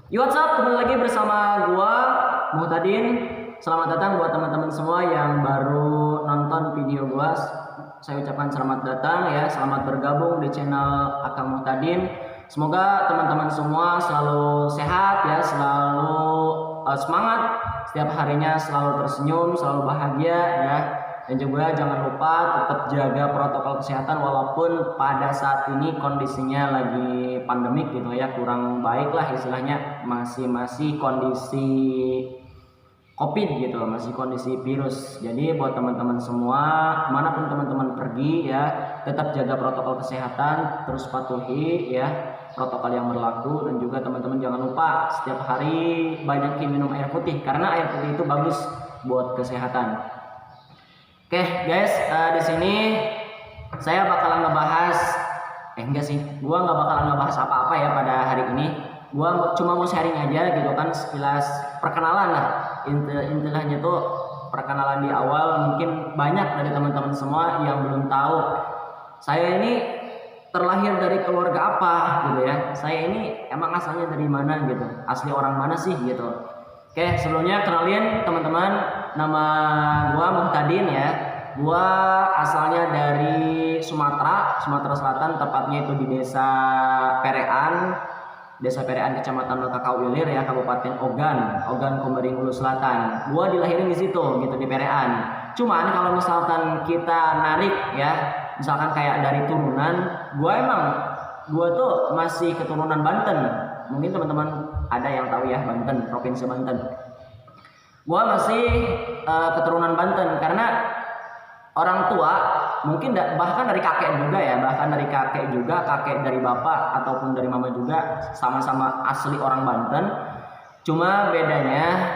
Yo, what's up? Kembali lagi bersama gua Muhtadin. Selamat datang buat teman-teman semua yang baru nonton video gua. Saya ucapkan selamat datang ya, selamat bergabung di channel Akang Muhtadin. Semoga teman-teman semua selalu sehat ya, selalu semangat setiap harinya, selalu tersenyum, selalu bahagia ya. Dan juga jangan lupa tetap jaga protokol kesehatan walaupun pada saat ini kondisinya lagi pandemik gitu ya, kurang baik lah istilahnya, masih kondisi COVID gitu, masih kondisi virus. Jadi buat teman-teman semua, kemanapun teman-teman pergi ya, tetap jaga protokol kesehatan, terus patuhi ya protokol yang berlaku. Dan juga teman-teman jangan lupa setiap hari banyakin minum air putih karena air putih itu bagus buat kesehatan. Oke guys, di sini saya bakalan ngebahas, enggak sih, gua nggak bakalan ngebahas apa-apa ya pada hari ini. Gua cuma mau sharing aja gitu kan, sekilas perkenalan lah. Intilahnya tuh perkenalan di awal, mungkin banyak dari teman-teman semua yang belum tahu saya ini terlahir dari keluarga apa gitu ya. Saya ini emang asalnya dari mana gitu, asli orang mana sih gitu. Oke, sebelumnya kenalin teman-teman, nama gua Muhtadin ya. Gua asalnya dari Sumatera Selatan, tepatnya itu di Desa Perean, Kecamatan Kakauwilir ya, Kabupaten Ogan Komering Ulu Selatan. Gua dilahirin di situ gitu, di Perean. Cuman kalau misalkan kita narik ya, misalkan kayak dari turunan, gua tuh masih keturunan Banten. Mungkin teman-teman ada yang tahu ya, Banten, Provinsi Banten. Gua masih keturunan Banten karena orang tua mungkin bahkan dari kakek juga, kakek dari bapak ataupun dari mama juga sama-sama asli orang Banten. Cuma bedanya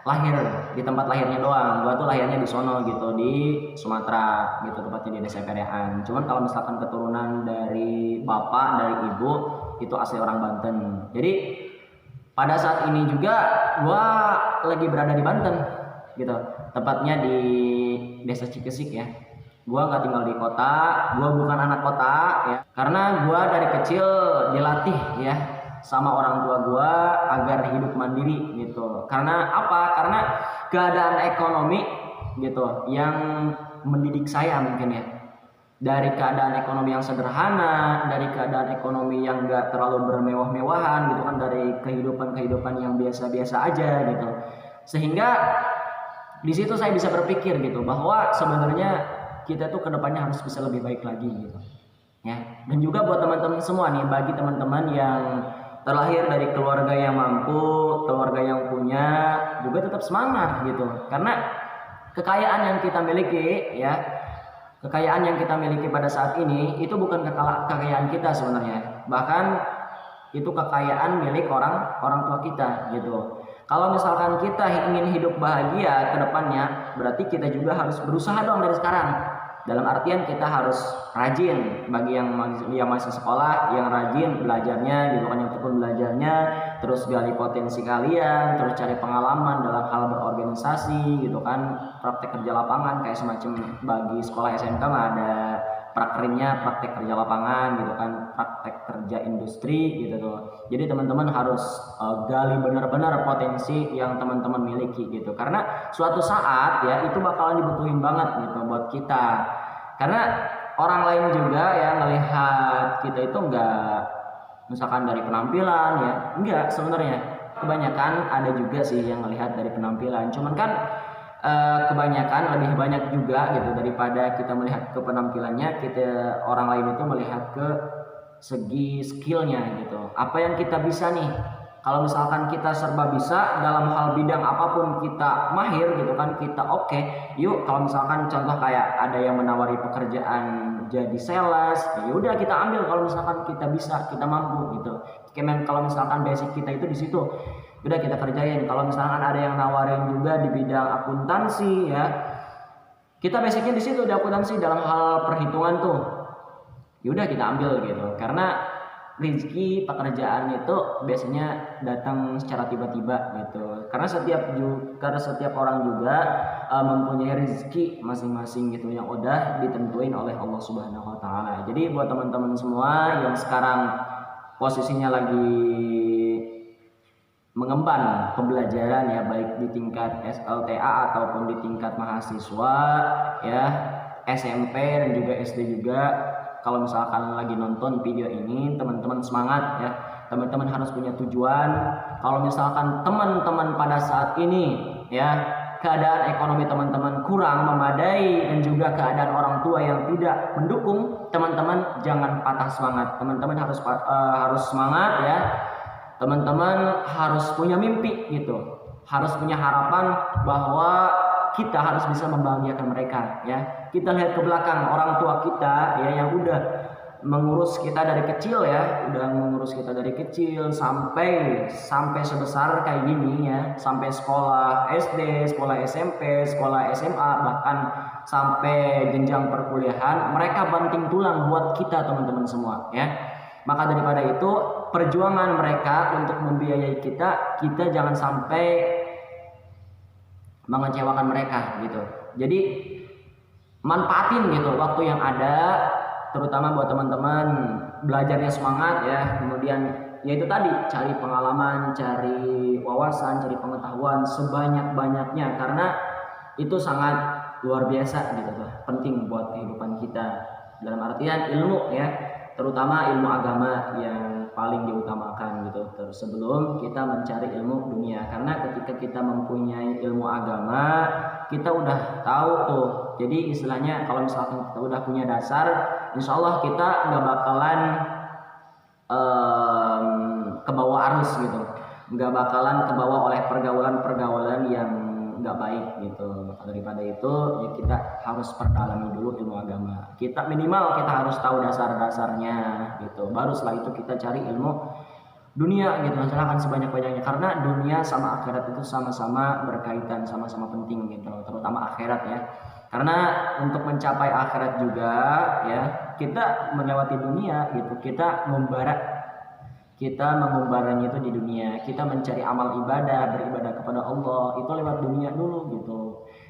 lahir di tempat lahirnya doang. Gua tuh lahirnya di sono gitu, di Sumatera gitu, tepatnya di Desa Perean. Cuman kalau misalkan keturunan dari bapak, dari ibu itu asli orang Banten. Jadi pada saat ini juga gua lagi berada di Banten gitu, tepatnya di Desa Cikesik ya. Gua nggak tinggal di kota, gua bukan anak kota ya, karena gua dari kecil dilatih ya sama orang tua gua agar hidup mandiri gitu. Karena apa? Karena keadaan ekonomi gitu yang mendidik saya mungkin ya. Dari keadaan ekonomi yang sederhana, dari keadaan ekonomi yang gak terlalu bermewah-mewahan gitu kan, dari kehidupan yang biasa-biasa aja gitu. Sehingga di situ saya bisa berpikir gitu bahwa sebenarnya kita tuh kedepannya harus bisa lebih baik lagi gitu. Ya. Dan juga buat teman-teman semua nih, bagi teman-teman yang terlahir dari keluarga yang mampu, keluarga yang punya, juga tetap semangat gitu. Karena kekayaan yang kita miliki ya, kekayaan yang kita miliki pada saat ini itu bukan kekayaan kita sebenarnya. Bahkan itu kekayaan milik orang tua kita gitu. Kalau misalkan kita ingin hidup bahagia ke depannya, berarti kita juga harus berusaha dong dari sekarang. Dalam artian kita harus rajin, bagi yang masih sekolah, yang rajin belajarnya gitu kan, yang tekun belajarnya, terus gali potensi kalian, terus cari pengalaman dalam hal berorganisasi gitu kan, praktek kerja lapangan kayak semacam bagi sekolah SMK mah ada prakkernya, praktek kerja lapangan gitu kan, praktek kerja industri gitu tuh. Jadi teman-teman harus gali benar-benar potensi yang teman-teman miliki gitu, karena suatu saat ya itu bakalan dibutuhin banget gitu buat kita. Karena orang lain juga ya ngelihat kita itu enggak misalkan dari penampilan ya, enggak, sebenarnya kebanyakan ada juga sih yang ngelihat dari penampilan. Cuman kan kebanyakan lebih banyak juga gitu, daripada kita melihat ke penampilannya, orang lain itu melihat ke segi skillnya gitu, apa yang kita bisa nih. Kalau misalkan kita serba bisa dalam hal bidang apapun, kita mahir gitu kan, kita oke. Yuk, kalau misalkan contoh kayak ada yang menawari pekerjaan jadi sales, ya udah kita ambil. Kalau misalkan kita bisa, kita mampu gitu. Kalau misalkan basic kita itu di situ, udah kita kerjain. Kalau misalkan ada yang nawarin juga di bidang akuntansi ya, kita basicnya di situ di akuntansi dalam hal perhitungan tuh, yaudah kita ambil gitu. Karena rezeki pekerjaan itu biasanya datang secara tiba-tiba gitu. Karena setiap orang juga mempunyai rezeki masing-masing gitu, yang udah ditentuin oleh Allah Subhanahu wa taala. Jadi buat teman-teman semua yang sekarang posisinya lagi mengemban pembelajaran ya, baik di tingkat SLTA ataupun di tingkat mahasiswa ya, SMP dan juga SD juga. Kalau misalkan lagi nonton video ini, teman-teman semangat ya, teman-teman harus punya tujuan. Kalau misalkan teman-teman pada saat ini ya, keadaan ekonomi teman-teman kurang memadai dan juga keadaan orang tua yang tidak mendukung, teman-teman jangan patah semangat. Teman-teman harus semangat ya. Teman-teman harus punya mimpi gitu, harus punya harapan bahwa kita harus bisa membahagiakan mereka ya. Kita lihat ke belakang orang tua kita ya, yang udah mengurus kita dari kecil ya, udah mengurus kita dari kecil sampai sebesar kayak gini ya, sampai sekolah SD, sekolah SMP, sekolah SMA, bahkan sampai jenjang perkuliahan. Mereka banting tulang buat kita teman-teman semua ya. Maka daripada itu, perjuangan mereka untuk membiayai kita jangan sampai mengecewakan mereka gitu. Jadi manfaatin gitu waktu yang ada, terutama buat teman-teman belajarnya semangat ya. Kemudian yaitu tadi, cari pengalaman, cari wawasan, cari pengetahuan sebanyak-banyaknya, karena itu sangat luar biasa gitu, penting buat kehidupan kita. Dalam artian ilmu ya, terutama ilmu agama yang paling diutamakan gitu, sebelum kita mencari ilmu dunia. Karena ketika kita mempunyai ilmu agama, kita udah tahu tuh, jadi istilahnya kalau misalkan kita udah punya dasar, insya Allah kita nggak bakalan kebawa arus gitu, nggak bakalan kebawa oleh pergaulan yang nggak baik gitu. Daripada itu ya, kita harus perdalami dulu ilmu agama. Minimal kita harus tahu dasar-dasarnya gitu, baru setelah itu kita cari ilmu dunia gitu. Silahkan sebanyak-banyaknya, karena dunia sama akhirat itu sama-sama berkaitan, sama-sama penting gitu, terutama akhirat ya. Karena untuk mencapai akhirat juga ya, kita melewati dunia gitu, kita mengumbaranya itu di dunia. Kita mencari amal ibadah, beribadah kepada Allah itu lewat dunia dulu gitu.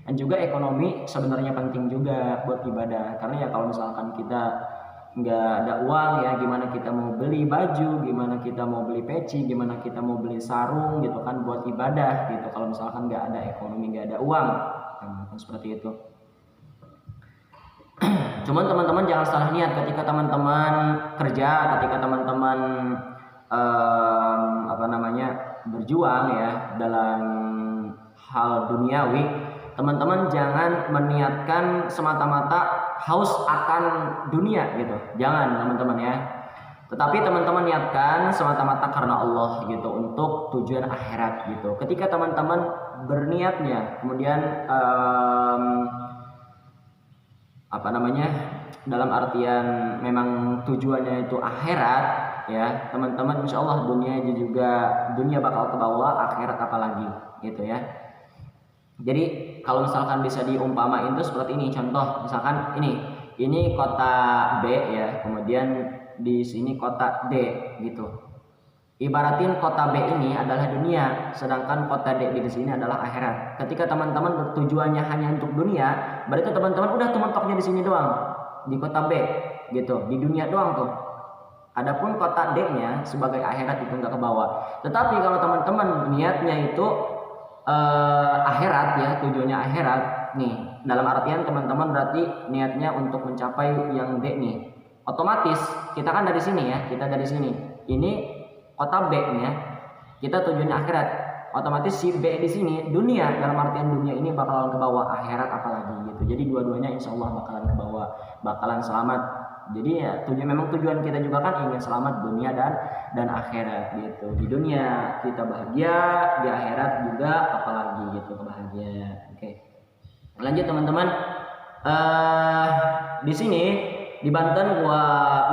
Dan juga ekonomi sebenarnya penting juga buat ibadah, karena ya kalau misalkan kita nggak ada uang ya, gimana kita mau beli baju, gimana kita mau beli peci, gimana kita mau beli sarung gitu kan buat ibadah gitu, kalau misalkan nggak ada ekonomi, nggak ada uang. Nah, seperti itu. Cuman teman-teman jangan salah niat ketika teman-teman kerja, ketika teman-teman berjuang ya dalam hal duniawi, teman-teman jangan meniatkan semata-mata haus akan dunia gitu, jangan teman-teman ya. Tetapi teman-teman niatkan semata-mata karena Allah gitu, untuk tujuan akhirat gitu. Ketika teman-teman berniatnya, kemudian dalam artian memang tujuannya itu akhirat ya, teman-teman insya Allah dunia bakal ke bawah, akhirat apalagi gitu ya. Jadi kalau misalkan bisa diumpamain itu seperti ini, contoh misalkan ini kota B ya, kemudian di sini kota D gitu. Ibaratin kota B ini adalah dunia, sedangkan kota D di sini adalah akhirat. Ketika teman-teman bertujuannya hanya untuk dunia, berarti teman-teman udah mentoknya di sini doang, di kota B gitu, di dunia doang tuh. Adapun kota D-nya sebagai akhirat itu nggak ke bawah. Tetapi kalau teman-teman niatnya itu akhirat ya, tujuannya akhirat nih, dalam artian teman-teman berarti niatnya untuk mencapai yang D nih, otomatis kita kan dari sini ya, kita dari sini, ini kota B nya, kita tujuannya akhirat, otomatis si B di sini dunia, dalam artian dunia ini bakalan ke bawah, akhirat apalagi gitu. Jadi dua-duanya insya Allah bakalan ke bawah, bakalan selamat. Jadi ya tujuan kita juga kan ingin selamat dunia dan akhirat gitu. Di dunia kita bahagia, di akhirat juga apalagi gitu kebahagiaan. Oke. Lanjut teman-teman. Di sini di Banten gua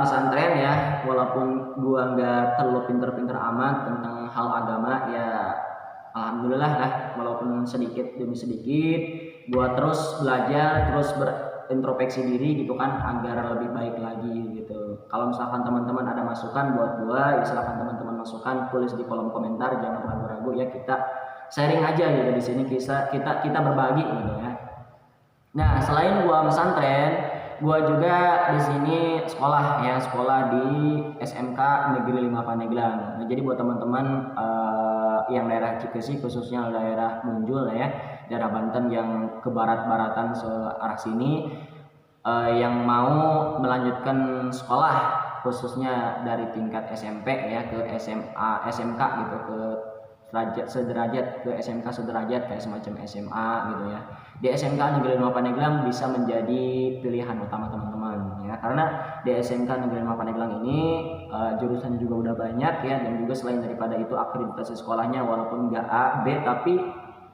pesantren ya, walaupun gua nggak terlalu pinter-pinter amat tentang hal agama ya, alhamdulillah lah, walaupun sedikit demi sedikit gua terus belajar, terus introspeksi diri gitu kan, agar lebih baik lagi gitu. Kalau misalkan teman-teman ada masukan buat gua, ya silakan teman-teman masukkan, tulis di kolom komentar, jangan ragu-ragu ya, kita sharing aja gitu di sini, kita berbagi gitu ya. Nah, selain gua pesantren, gua juga di sini sekolah di SMK Negeri 5 Pandeglang. Nah, jadi buat teman-teman yang daerah Cikesi, khususnya daerah Munjul ya, daerah Banten yang ke barat-baratan searah sini, yang mau melanjutkan sekolah khususnya dari tingkat SMP ya ke SMA, SMK gitu, ke sederajat ke SMK sederajat kayak semacam SMA gitu ya. Di SMK Negeri 5 Pandeglang bisa menjadi pilihan utama teman-teman ya, karena di SMK Negeri 5 Pandeglang ini jurusannya juga udah banyak ya, dan juga selain daripada itu akreditasi sekolahnya walaupun nggak A, B, tapi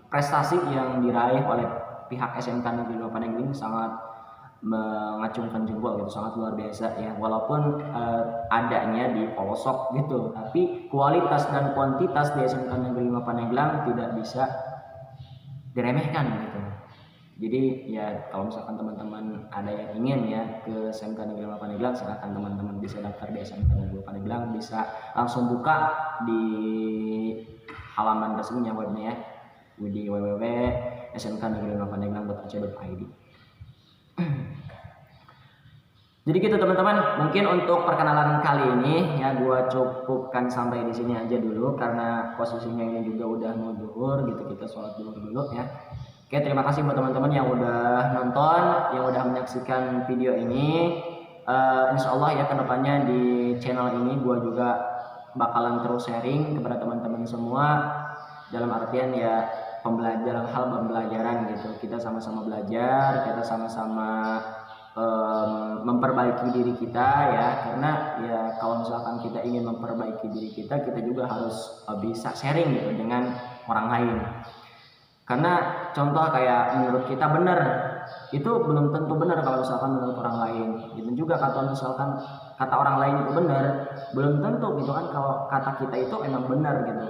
prestasi yang diraih oleh pihak SMK Negeri 5 Pandeglang sangat mengacungkan jempol gitu, sangat luar biasa ya, walaupun adanya di pelosok gitu, tapi kualitas dan kuantitas di SMK Negeri 5 Pandeglang tidak bisa diremehkan gitu. Jadi ya kalau misalkan teman-teman ada yang ingin ya ke SMK Negeri 5 Pandeglang, silakan teman-teman bisa daftar di SMK Negeri 5 Pandeglang, bisa langsung buka di halaman resminya webnya ya, di www.smknegeri5pandeglang.ac.id. Jadi gitu teman-teman, mungkin untuk perkenalan kali ini ya gua cukupkan sampai di sini aja dulu, karena posisinya ini juga udah mau zuhur gitu, kita sholat zuhur dulu ya. Oke, terima kasih buat teman-teman yang udah nonton, yang udah menyaksikan video ini. Insya Allah ya kedepannya di channel ini gua juga bakalan terus sharing kepada teman-teman semua, dalam artian ya dalam hal pembelajaran gitu. Kita sama-sama belajar, kita sama-sama memperbaiki diri kita ya, karena ya kalau misalkan kita ingin memperbaiki diri kita, kita juga harus bisa sharing gitu dengan orang lain. Karena contoh kayak menurut kita benar, itu belum tentu benar kalau misalkan menurut orang lain. Gitu juga kalau misalkan kata orang lain itu benar, belum tentu gitu kan kalau kata kita itu emang benar gitu.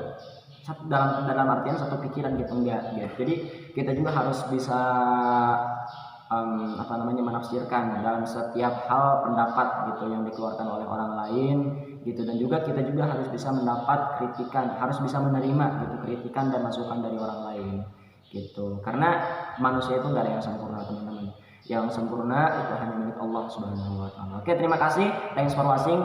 Dalam artian satu pikiran gitu, enggak gitu. Jadi kita juga harus bisa menafsirkan dalam setiap hal pendapat gitu yang dikeluarkan oleh orang lain gitu, dan juga kita juga harus bisa mendapat kritikan, harus bisa menerima gitu kritikan dan masukan dari orang lain gitu, karena manusia itu nggak ada yang sempurna teman-teman, yang sempurna itu hanya milik Allah Subhanahu wa Ta'ala. Oke, terima kasih, thanks for watching.